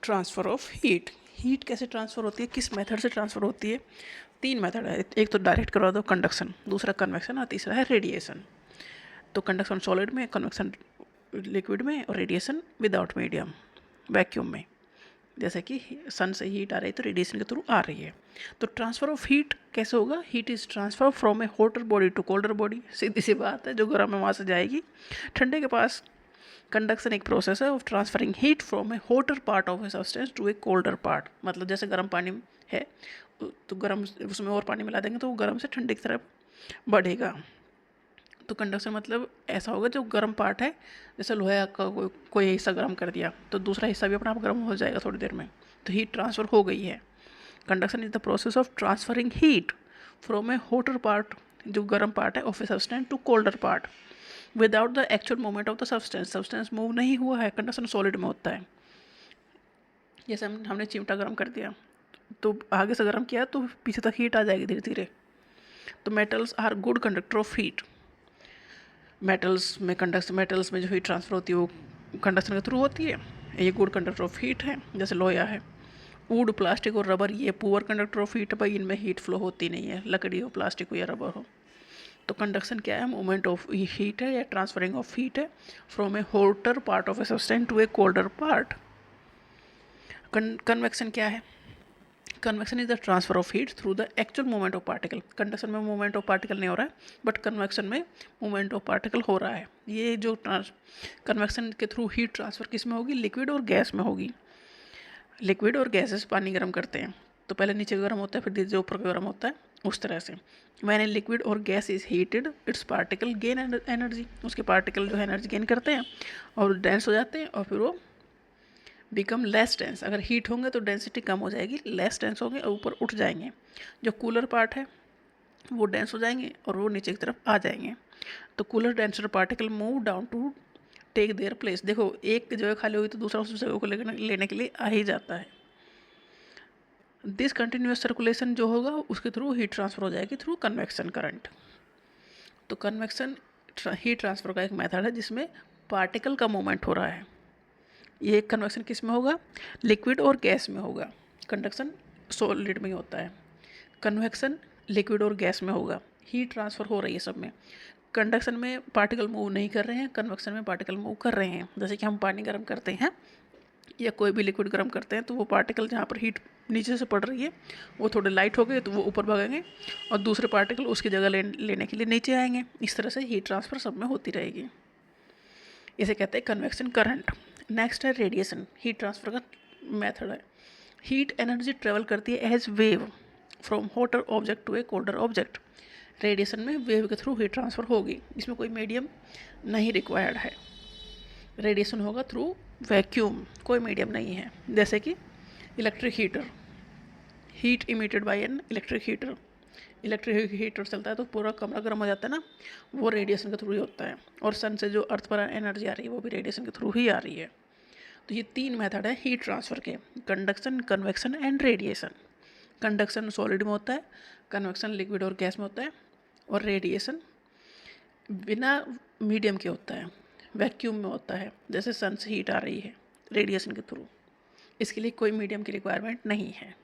Transfer of heat. Heat कैसे transfer होती है, किस मेथड से ट्रांसफ़र होती है? तीन मेथड है, एक तो डायरेक्ट करवा दो कंडक्शन, दूसरा कन्वेक्शन और तीसरा है रेडिएशन। तो कंडक्शन सॉलिड में, कन्वेक्शन लिक्विड में और रेडिएशन विदाउट मीडियम वैक्यूम में। जैसे कि सन से हीट आ रही है तो रेडिएशन के थ्रू आ रही है। तो ट्रांसफ़र ऑफ हीट कैसे होगा? Heat is transfer from a hotter body to colder body. सीधी सी बात है, जो गर्म है वहाँ से जाएगी ठंडे के पास। कंडक्शन एक प्रोसेस है of transferring heat from a hotter part of a substance to a colder part. मतलब जैसे गर्म पानी है तो गर्म उसमें और पानी मिला देंगे तो वो गर्म से ठंडे की तरफ बढ़ेगा। तो कंडक्शन मतलब ऐसा होगा, जो गर्म पार्ट है, जैसे लोहे का कोई हिस्सा गर्म कर दिया तो दूसरा हिस्सा भी अपना आप गर्म हो जाएगा थोड़ी देर में, तो हीट ट्रांसफ़र हो गई है। Conduction is the process of transferring heat from a hotter part, जो गर्म पार्ट है, of a substance to colder part without the actual movement of the substance. Substance move नहीं हुआ है, कंडक्शन सॉलिड में होता है। जैसे हमने चिमटा गर्म कर दिया तो आगे से गर्म किया तो पीछे तक हीट आ जाएगी धीरे धीरे। तो metals are good conductor of heat. Metals में जो हीट ट्रांसफ़र होती है वो कंडक्शन के थ्रू होती है। ये गुड कंडक्टर ऑफ हीट है, जैसे लोहा है। वुड, प्लास्टिक और रबर ये पुअर कंडक्टर ऑफ हीट है, भाई इनमें हीट फ्लो होती नहीं है, लकड़ी हो, प्लास्टिक हो या रबर हो। तो कंडक्शन क्या है? मूवमेंट ऑफ हीट है या ट्रांसफरिंग ऑफ हीट है from a hotter part of a substance to a colder part. Convection क्या है? Convection is the transfer of heat through the actual movement of particle. Conduction में movement of particle नहीं हो रहा है, but convection में movement of particle हो रहा है। ये जो कन्वेक्शन के थ्रू हीट ट्रांसफर किस में होगी? लिक्विड और गैस में होगी। लिक्विड और गैसेस पानी गर्म करते हैं तो पहले नीचे गर्म होता है, फिर धीरे ऊपर गर्म होता है, उस तरह से। व्हेन ए लिक्विड और gas is heated it's particle gain energy. उसके पार्टिकल जो है एनर्जी गेन करते हैं और डेंस हो जाते हैं, और फिर वो बिकम लेस डेंस। अगर हीट होंगे तो डेंसिटी कम हो जाएगी, लेस डेंस होंगे और ऊपर उठ जाएंगे। जो कूलर पार्ट है वो डेंस हो जाएंगे और वो नीचे की तरफ आ जाएंगे। तो cooler denser particle move down to take their place. देखो, एक जगह खाली हुई तो दूसरा उस जगह को लेने के लिए आ ही जाता है। दिस कंटिन्यूस सर्कुलेशन जो होगा उसके थ्रू हीट ट्रांसफर हो जाएगी थ्रू कन्वेक्शन करंट। तो कन्वेक्शन हीट ट्रांसफर का एक मेथड है जिसमें पार्टिकल का मूवमेंट हो रहा है। ये कन्वेक्शन किस में होगा? लिक्विड और गैस में होगा। कंडक्शन सॉलिड में ही होता है, कन्वेक्शन लिक्विड और गैस में होगा। हीट ट्रांसफर हो रही है सब में। कंडक्शन में पार्टिकल मूव नहीं कर रहे हैं, कन्वेक्शन में पार्टिकल मूव कर रहे हैं। जैसे कि हम पानी गर्म करते हैं या कोई भी लिक्विड गर्म करते हैं तो वो पार्टिकल जहाँ पर हीट नीचे से पड़ रही है वो थोड़े लाइट हो गए तो वो ऊपर भागेंगे और दूसरे पार्टिकल उसकी जगह लेने के लिए नीचे आएंगे। इस तरह से हीट ट्रांसफर सब में होती रहेगी। इसे कहते हैं कन्वेक्शन करंट। नेक्स्ट है रेडिएशन। हीट ट्रांसफर का मेथड है। हीट एनर्जी ट्रेवल करती है as wave from hotter object to a colder object. Radiation में वेव के थ्रू हीट ट्रांसफर होगी, इसमें कोई मीडियम नहीं रिक्वायर्ड है। रेडिएशन होगा थ्रू वैक्यूम, कोई मीडियम नहीं है। जैसे कि electric heater, heat emitted by an electric heater. Electric heater चलता है तो पूरा कमरा गर्म हो जाता है ना, वो रेडिएशन के थ्रू ही होता है। और सन से जो अर्थ पर एनर्जी आ रही है वो भी रेडिएशन के थ्रू ही आ रही है। तो ये तीन मेथड है हीट ट्रांसफ़र के: conduction, convection and radiation. Conduction solid में होता है, कन्वेक्शन लिक्विड और गैस में होता है, और रेडिएशन बिना मीडियम के होता है, वैक्यूम में होता है। जैसे सन से हीट आ रही है रेडिएशन के थ्रू, इसके लिए कोई मीडियम की रिक्वायरमेंट नहीं है।